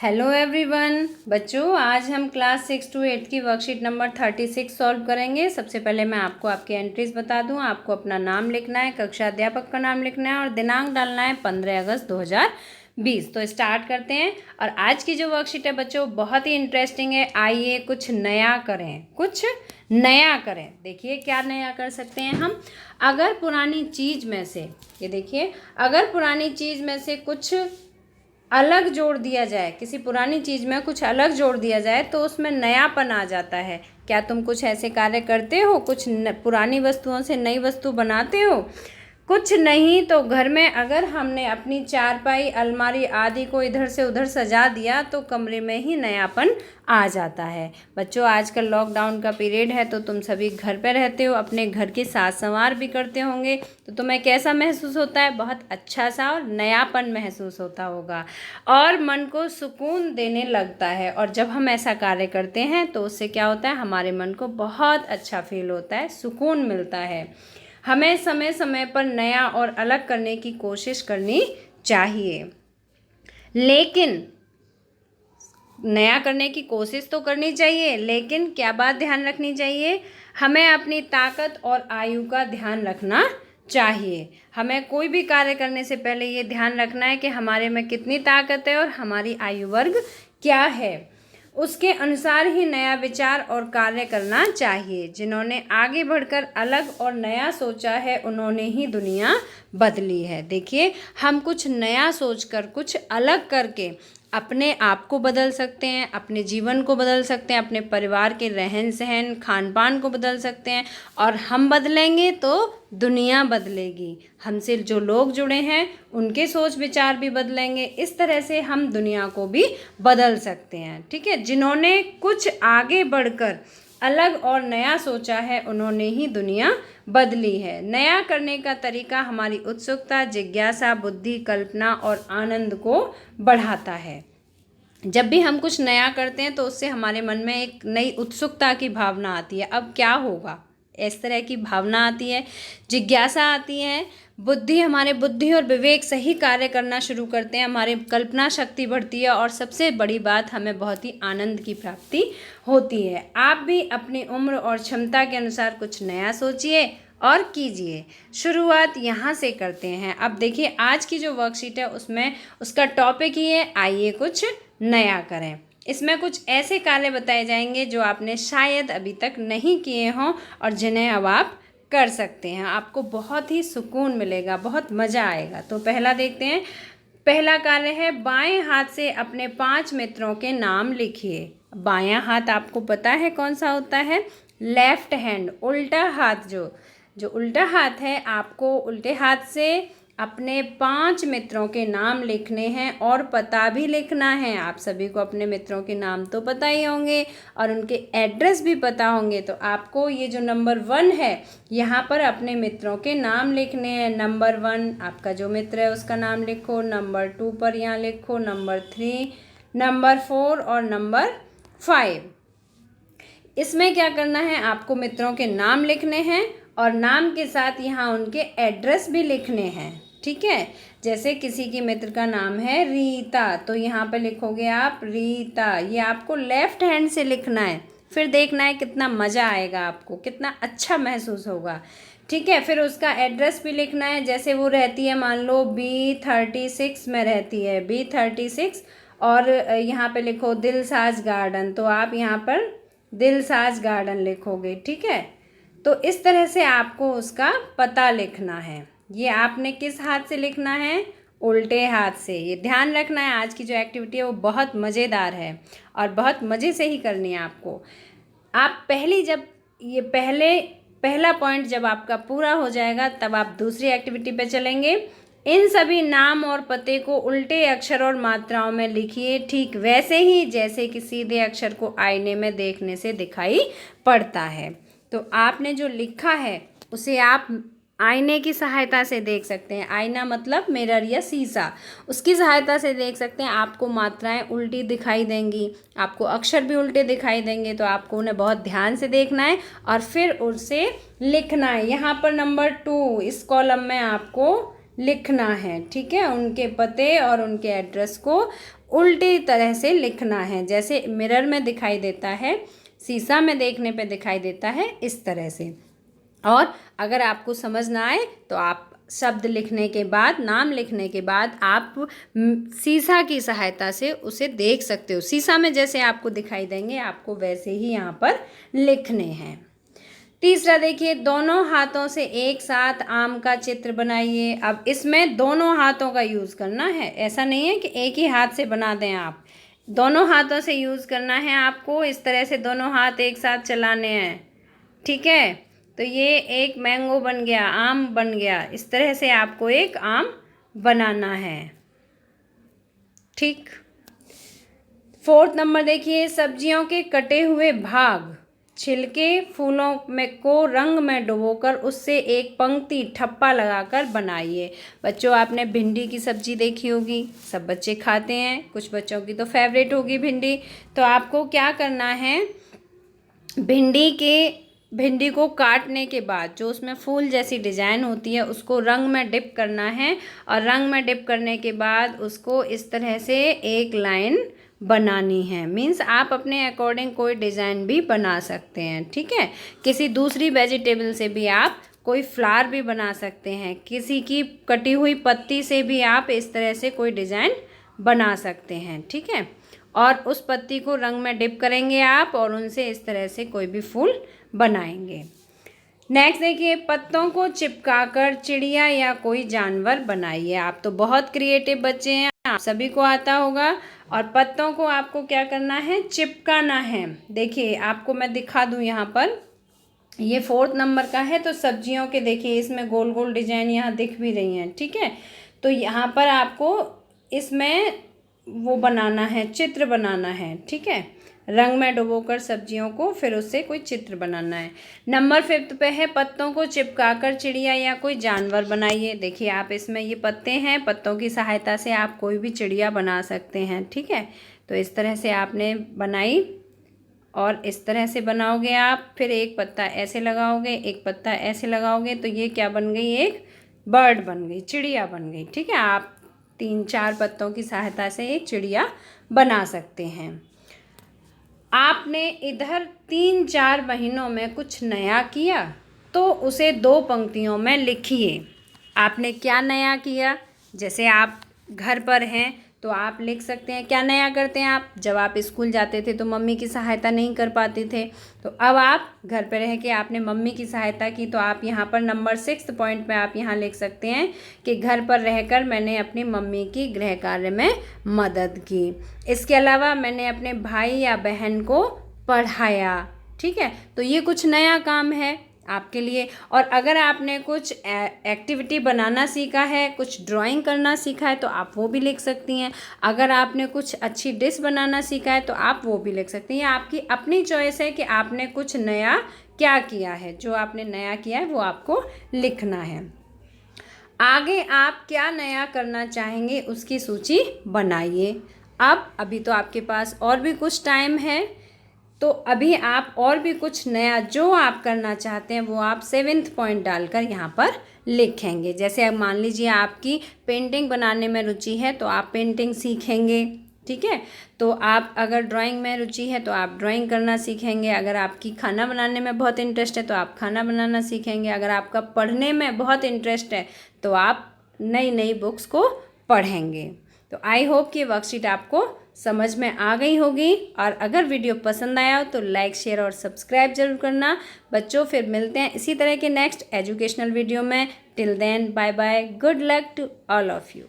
Hello everyone बच्चों, आज हम क्लास 6 to 8 की वर्कशीट नंबर 36 सॉल्व करेंगे। सबसे पहले मैं आपको आपकी एंट्रीज बता दूं। आपको अपना नाम लिखना है, कक्षा अध्यापक का नाम लिखना है और दिनांक डालना है 15 अगस्त 2020। तो स्टार्ट करते हैं। और आज की जो वर्कशीट है बच्चों बहुत ही इंटरेस्टिंग है। आइए कुछ नया करें, कुछ नया करें। देखिए क्या नया कर सकते हैं हम। अगर पुरानी चीज़ में से, ये देखिए, अगर पुरानी चीज़ में से कुछ अलग जोड़ दिया जाए, किसी पुरानी चीज़ में कुछ अलग जोड़ दिया जाए तो उसमें नयापन आ जाता है। क्या तुम कुछ ऐसे कार्य करते हो? कुछ पुरानी वस्तुओं से नई वस्तु बनाते हो? कुछ नहीं तो घर में अगर हमने अपनी चारपाई, अलमारी आदि को इधर से उधर सजा दिया तो कमरे में ही नयापन आ जाता है। बच्चों आजकल लॉकडाउन का पीरियड है तो तुम सभी घर पे रहते हो, अपने घर की साज संवार भी करते होंगे, तो तुम्हें कैसा महसूस होता है? बहुत अच्छा सा और नयापन महसूस होता होगा और मन को सुकून देने लगता है। और जब हम ऐसा कार्य करते हैं तो उससे क्या होता है? हमारे मन को बहुत अच्छा फील होता है, सुकून मिलता है। हमें समय समय पर नया और अलग करने की कोशिश करनी चाहिए, लेकिन नया करने की कोशिश तो करनी चाहिए, लेकिन क्या बात ध्यान रखनी चाहिए? हमें अपनी ताकत और आयु का ध्यान रखना चाहिए। हमें कोई भी कार्य करने से पहले ये ध्यान रखना है कि हमारे में कितनी ताकत है और हमारी आयु वर्ग क्या है। उसके अनुसार ही नया विचार और कार्य करना चाहिए। जिन्होंने आगे बढ़कर अलग और नया सोचा है उन्होंने ही दुनिया बदली है। देखिए, हम कुछ नया सोचकर, कुछ अलग करके अपने आप को बदल सकते हैं, अपने जीवन को बदल सकते हैं, अपने परिवार के रहन सहन, खान पान को बदल सकते हैं। और हम बदलेंगे तो दुनिया बदलेगी। हमसे जो लोग जुड़े हैं उनके सोच विचार भी बदलेंगे। इस तरह से हम दुनिया को भी बदल सकते हैं। ठीक है, जिन्होंने कुछ आगे बढ़कर अलग और नया सोचा है उन्होंने ही दुनिया बदली है। नया करने का तरीका हमारी उत्सुकता, जिज्ञासा, बुद्धि, कल्पना और आनंद को बढ़ाता है। जब भी हम कुछ नया करते हैं तो उससे हमारे मन में एक नई उत्सुकता की भावना आती है। अब क्या होगा, इस तरह की भावना आती है, जिज्ञासा आती है, हमारे बुद्धि और विवेक सही कार्य करना शुरू करते हैं, हमारी कल्पना शक्ति बढ़ती है और सबसे बड़ी बात, हमें बहुत ही आनंद की प्राप्ति होती है। आप भी अपनी उम्र और क्षमता के अनुसार कुछ नया सोचिए और कीजिए। शुरुआत यहाँ से करते हैं। अब देखिए आज की जो वर्कशीट है उसमें उसका टॉपिक ही है आइए कुछ नया करें। इसमें कुछ ऐसे कार्य बताए जाएंगे जो आपने शायद अभी तक नहीं किए हों और जिन्हें अब आप कर सकते हैं। आपको बहुत ही सुकून मिलेगा, बहुत मज़ा आएगा। तो पहला देखते हैं। पहला कार्य है बाएं हाथ से अपने 5 मित्रों के नाम लिखिए। बायां हाथ आपको पता है कौन सा होता है? लेफ्ट हैंड, उल्टा हाथ। जो उल्टा हाथ है, आपको उल्टे हाथ से अपने 5 मित्रों के नाम लिखने हैं और पता भी लिखना है। आप सभी को अपने मित्रों के नाम तो पता ही होंगे और उनके एड्रेस भी पता होंगे। तो आपको ये जो नंबर 1 है यहाँ पर अपने मित्रों के नाम लिखने हैं। नंबर 1 आपका जो मित्र है उसका नाम लिखो, नंबर 2 पर यहाँ लिखो, नंबर 3, नंबर 4 और नंबर 5। इसमें क्या करना है? आपको मित्रों के नाम लिखने हैं और नाम के साथ यहाँ उनके एड्रेस भी लिखने हैं। ठीक है, जैसे किसी के मित्र का नाम है रीता, तो यहाँ पे लिखोगे आप रीता। ये आपको लेफ्ट हैंड से लिखना है। फिर देखना है कितना मज़ा आएगा, आपको कितना अच्छा महसूस होगा। ठीक है, फिर उसका एड्रेस भी लिखना है। जैसे वो रहती है, मान लो B36 में रहती है, B36, और यहाँ पे लिखो दिलसाज गार्डन, तो आप यहाँ पर दिलसाज गार्डन लिखोगे। ठीक है, तो इस तरह से आपको उसका पता लिखना है। ये आपने किस हाथ से लिखना है? उल्टे हाथ से। ये ध्यान रखना है। आज की जो एक्टिविटी है वो बहुत मज़ेदार है और बहुत मज़े से ही करनी है आपको। आप पहला पॉइंट जब आपका पूरा हो जाएगा तब आप दूसरी एक्टिविटी पे चलेंगे। इन सभी नाम और पते को उल्टे अक्षर और मात्राओं में लिखिए, ठीक वैसे ही जैसे कि सीधे अक्षर को आईने में देखने से दिखाई पड़ता है। तो आपने जो लिखा है उसे आप आईने की सहायता से देख सकते हैं। आईना मतलब मिरर या शीशा, उसकी सहायता से देख सकते हैं। आपको मात्राएं उल्टी दिखाई देंगी, आपको अक्षर भी उल्टे दिखाई देंगे, तो आपको उन्हें बहुत ध्यान से देखना है और फिर उसे लिखना है। यहाँ पर नंबर 2 इस कॉलम में आपको लिखना है, ठीक है। उनके पते और उनके एड्रेस को उल्टी तरह से लिखना है, जैसे मिरर में दिखाई देता है, शीशा में देखने पे दिखाई देता है, इस तरह से। और अगर आपको समझ ना आए तो आप शब्द लिखने के बाद, नाम लिखने के बाद आप शीशा की सहायता से उसे देख सकते हो। शीशा में जैसे आपको दिखाई देंगे आपको वैसे ही यहाँ पर लिखने हैं। तीसरा देखिए, दोनों हाथों से एक साथ आम का चित्र बनाइए। अब इसमें दोनों हाथों का यूज़ करना है, ऐसा नहीं है कि एक ही हाथ से बना दें आप, दोनों हाथों से यूज़ करना है आपको। इस तरह से दोनों हाथ एक साथ चलाने हैं, ठीक है। तो ये एक मैंगो बन गया, आम बन गया। इस तरह से आपको एक आम बनाना है, ठीक। 4th नंबर देखिए, सब्जियों के कटे हुए भाग, छिलके, फूलों में को रंग में डुबोकर उससे एक पंक्ति ठप्पा लगाकर बनाइए। बच्चों, आपने भिंडी की सब्जी देखी होगी, सब बच्चे खाते हैं, कुछ बच्चों की तो फेवरेट होगी भिंडी। तो आपको क्या करना है, भिंडी को काटने के बाद जो उसमें फूल जैसी डिज़ाइन होती है उसको रंग में डिप करना है, और रंग में डिप करने के बाद उसको इस तरह से एक लाइन बनानी है। मीन्स आप अपने अकॉर्डिंग कोई डिज़ाइन भी बना सकते हैं, ठीक है। किसी दूसरी वेजिटेबल से भी आप कोई फ्लावर भी बना सकते हैं, किसी की कटी हुई पत्ती से भी आप इस तरह से कोई डिज़ाइन बना सकते हैं, ठीक है। और उस पत्ती को रंग में डिप करेंगे आप और उनसे इस तरह से कोई भी फूल बनाएंगे। नेक्स्ट देखिए, पत्तों को चिपकाकर चिड़िया या कोई जानवर बनाइए। आप तो बहुत क्रिएटिव बच्चे हैं, आप सभी को आता होगा। और पत्तों को आपको क्या करना है, चिपकाना है। देखिए आपको मैं दिखा दूं, यहाँ पर ये 4th नंबर का है। तो सब्जियों के देखिए इसमें गोल गोल डिजाइन यहाँ दिख भी रही हैं, ठीक है। तो यहाँ पर आपको इसमें वो बनाना है, चित्र बनाना है, ठीक है। रंग में डुबोकर सब्जियों को फिर उससे कोई चित्र बनाना है। नंबर 5th पे है, पत्तों को चिपकाकर चिड़िया या कोई जानवर बनाइए। देखिए आप इसमें ये पत्ते हैं, पत्तों की सहायता से आप कोई भी चिड़िया बना सकते हैं, ठीक है। तो इस तरह से आपने बनाई और इस तरह से बनाओगे आप। फिर एक पत्ता ऐसे लगाओगे, एक पत्ता ऐसे लगाओगे, तो ये क्या बन गई, एक बर्ड बन गई, चिड़िया बन गई, ठीक है। आप 3-4 पत्तों की सहायता से एक चिड़िया बना सकते हैं। आपने इधर 3-4 महीनों में कुछ नया किया तो उसे 2 पंक्तियों में लिखिए। आपने क्या नया किया, जैसे आप घर पर हैं तो आप लिख सकते हैं क्या नया करते हैं आप। जब आप स्कूल जाते थे तो मम्मी की सहायता नहीं कर पाते थे, तो अब आप घर पर रह के आपने मम्मी की सहायता की। तो आप यहाँ पर नंबर 6th पॉइंट पे आप यहाँ लिख सकते हैं कि घर पर रहकर मैंने अपनी मम्मी की गृह कार्य में मदद की। इसके अलावा मैंने अपने भाई या बहन को पढ़ाया, ठीक है। तो ये कुछ नया काम है आपके लिए। और अगर आपने कुछ एक्टिविटी बनाना सीखा है, कुछ ड्राइंग करना सीखा है, तो आप वो भी लिख सकती हैं। अगर आपने कुछ अच्छी डिश बनाना सीखा है तो आप वो भी लिख सकती हैं। आपकी अपनी चॉइस है कि आपने कुछ नया क्या किया है। जो आपने नया किया है वो आपको लिखना है। आगे आप क्या नया करना चाहेंगे उसकी सूची बनाइए। अभी तो आपके पास और भी कुछ टाइम है, तो अभी आप और भी कुछ नया जो आप करना चाहते हैं वो आप 7th पॉइंट डालकर यहाँ पर लिखेंगे। जैसे अब मान लीजिए आपकी पेंटिंग बनाने में रुचि है तो आप पेंटिंग सीखेंगे, ठीक है। तो आप अगर ड्राइंग में रुचि है तो आप ड्राइंग करना सीखेंगे। अगर आपकी खाना बनाने में बहुत इंटरेस्ट है तो आप खाना बनाना सीखेंगे। अगर आपका पढ़ने में बहुत इंटरेस्ट है तो आप नई नई बुक्स को पढ़ेंगे। तो आई होप कि वर्कशीट आपको समझ में आ गई होगी। और अगर वीडियो पसंद आया हो तो लाइक, शेयर और सब्सक्राइब जरूर करना। बच्चों फिर मिलते हैं इसी तरह के नेक्स्ट एजुकेशनल वीडियो में। Till then bye bye, good luck to all of you.